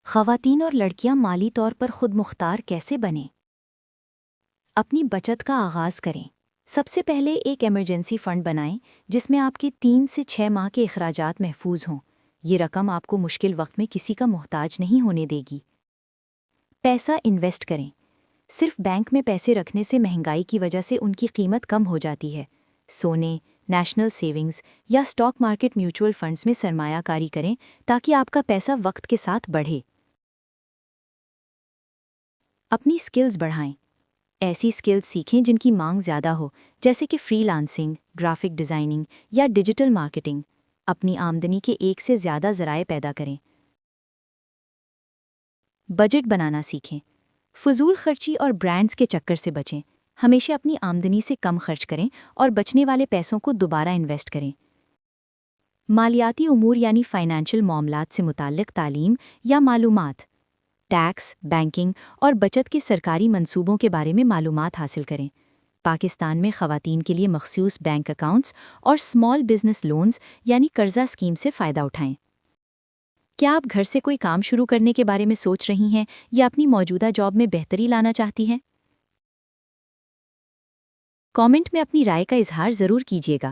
خواتین اور لڑکیاں مالی طور پر خود مختار کیسے بنیں؟ اپنی بچت کا آغاز کریں۔ سب سے پہلے ایک ایمرجنسی فنڈ بنائیں جس میں آپ کے 3 سے 6 ماہ کے اخراجات محفوظ ہوں۔ یہ رقم آپ کو مشکل وقت میں کسی کا محتاج نہیں ہونے دے گی۔ پیسہ انویسٹ کریں۔ صرف بینک میں پیسے رکھنے سے مہنگائی کی وجہ سے ان کی قیمت کم ہو جاتی ہے۔ سونے، نیشنل سیونگز یا اسٹاک مارکیٹ میوچول فنڈز میں سرمایہ کاری کریں تاکہ آپ کا پیسہ وقت کے ساتھ بڑھے۔ اپنی سکلز بڑھائیں۔ ایسی سکلز سیکھیں جن کی مانگ زیادہ ہو، جیسے کہ فری لانسنگ، گرافک ڈیزائننگ یا ڈیجیٹل مارکیٹنگ۔ اپنی آمدنی کے ایک سے زیادہ ذرائع پیدا کریں۔ بجٹ بنانا سیکھیں۔ فضول خرچی اور برانڈز کے چکر سے بچیں۔ ہمیشہ اپنی آمدنی سے کم خرچ کریں اور بچنے والے پیسوں کو دوبارہ انویسٹ کریں۔ مالیاتی امور یعنی فائنینشل معاملات سے متعلق تعلیم یا معلومات، ٹیکس، بینکنگ اور بچت کے سرکاری منصوبوں کے بارے میں معلومات حاصل کریں۔ پاکستان میں خواتین کے لیے مخصوص بینک اکاؤنٹس اور اسمال بزنس لونز یعنی قرضہ اسکیم سے فائدہ اٹھائیں۔ کیا آپ گھر سے کوئی کام شروع کرنے کے بارے میں سوچ رہی ہیں یا اپنی موجودہ جاب میں بہتری لانا چاہتی ہیں؟ کامنٹ میں اپنی رائے کا اظہار ضرور کیجیے گا۔